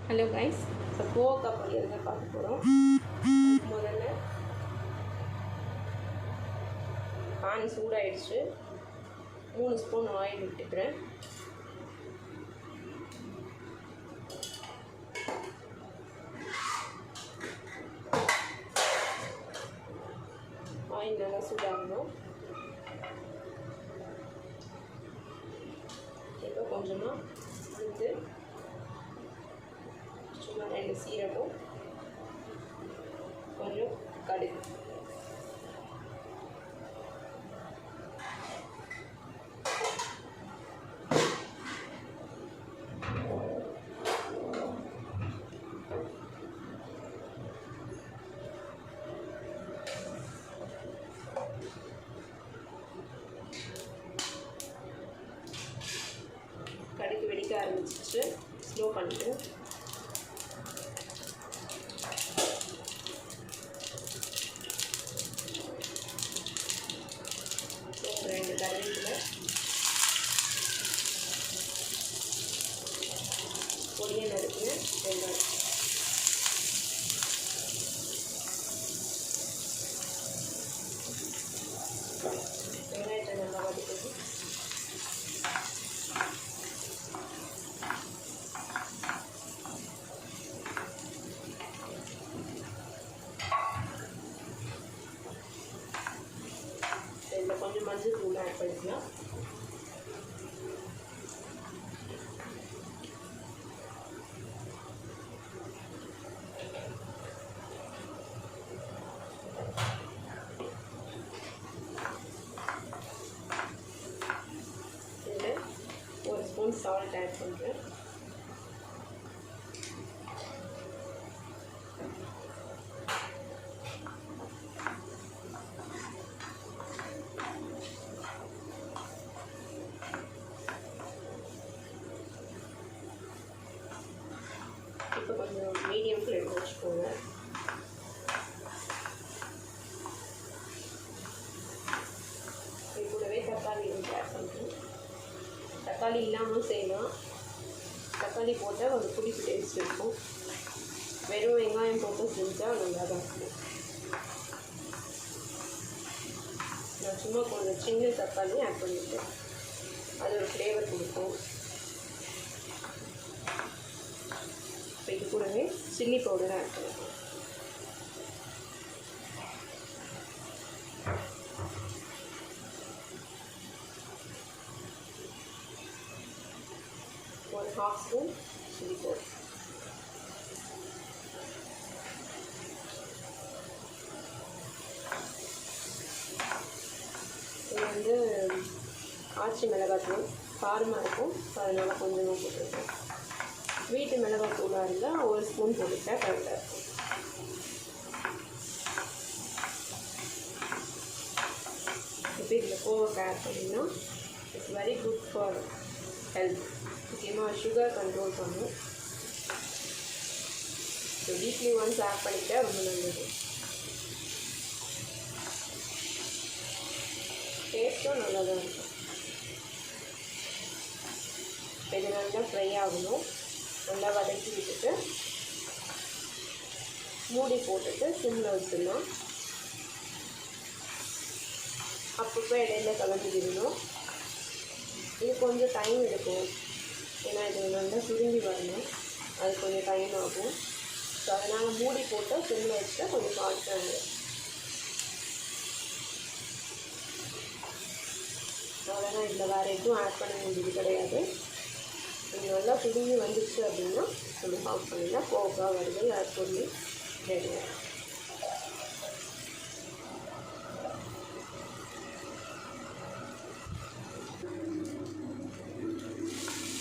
Hello guys, இப்போ கோவக்காய் பொரியல் தான் பார்க்க போகிறோம். முதல்ல பான் சூடாயிடுச்சு. 3 ஸ்பூன் ஆயில் விட்டுக்கிறேன். ஆயில் நல்லா சூடாகணும். இப்போ கொஞ்சமாக உளுந்து, சும்மா 2 சீரகம், கொஞ்சம் கடுகு, கடுகு வெடிக்க ஆரம்பிச்சிச்சு. ஸ்லோ பண்ணிட்டு ரெண்டு கருவேப்பிலை, பொடியை நறுக்குன்னு வெங்காயம், வெங்காயத்தை நல்லா வதக்கணும். இதில் கொஞ்சம் மஞ்சள் தூள் ஆட் பண்ணிக்கலாம். இதில் 1 ஸ்பூன் சால்ட் ஆட் பண்ணுறேன். இப்போ கொஞ்சம் மீடியம் ஃப்ளேம் வச்சுக்கோங்க. இது கூடவே தக்காளி ஆட் பண்ணுறேன். தக்காளி இல்லாமல் செய்யலாம். தக்காளி போட்டால் ஒரு புளிப்பு டேஸ்ட் இருக்கும். வெறும் வெங்காயம் போட்டு செஞ்சால் நல்லா தான் இருக்கும். நான் சும்மா கொஞ்சம் சின்ன தக்காளி ஆட் பண்ணிட்டேன். அது ஒரு ஃப்ளேவர் கொடுக்கும். இப்போ இது கூடவே சில்லி பவுடர் ஆட் பண்ணிக்கலாம். ஒரு 1/2 ஸ்பூன் சில்லி பவுடர். இது வந்து ஆச்சி மிளகாத்தூள் காரமாக இருக்கும், அதனால் கொஞ்சமாக போட்டுருக்கேன். வீட்டு மிளகாத்தூளாக இருந்தால் 1 ஸ்பூன் போட்டுட்டா கரெக்டாக இருக்கும். இப்போ இதில் கோவக்காய் ஆட் பண்ணிங்கன்னா it's very good for health. முக்கியமாக சுகர் கண்ட்ரோல் பண்ணும். ஸோ வீக்லி ஒன்ஸ் ஆட் பண்ணிட்டா ரொம்ப நல்லது. டேஸ்ட்டும் நல்லா தான் இருக்கும். இது நல்லா ஃப்ரை ஆகணும். நல்லா வதக்கி விட்டுட்டு மூடி போட்டுட்டு சிம்மில் வச்சிடலாம். அப்பப்போ இடையில கலந்து விடணும். இது கொஞ்சம் டைம் எடுக்கும், ஏன்னா இது நல்லா சுருங்கி வரணும். அது கொஞ்சம் டைம் ஆகும். ஸோ அதனால் மூடி போட்டு சிம்மில் வச்சுட்டா கொஞ்சம் ஃபாஸ்ட்டாக. அவ்வளோதான். இதில் வேறு எதுவும் ஆட் பண்ண வேண்டியது கிடையாது. இது நல்லா சுருங்கி வந்துச்சு அப்படின்னா நம்ம ஆஃப் பண்ணிடலாம். கோவக்காய் வறுவல் ஆட் பண்ணி ரெடி.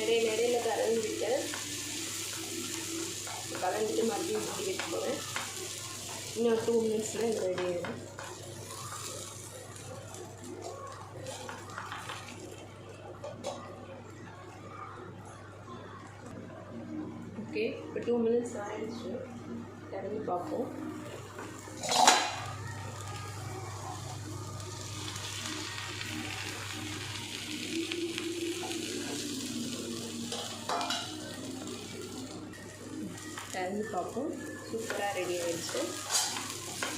இடையில கலந்துட்டு மறுபடியும் மூடி வச்சுக்கோவேன். இன்னும் 2 மினிட்ஸில் இது ரெடி ஆகிடும். ஓகே, இப்போ 2 மினிட்ஸ் ஆகிடுச்சு. திறந்து பார்ப்போம். திறந்து பார்ப்போம். சூப்பராக ரெடி ஆகிடுச்சு.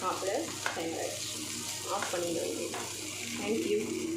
சாப்பிட தயாராகிடுச்சு. ஆஃப் பண்ணிட வேண்டியது. தேங்க்யூ.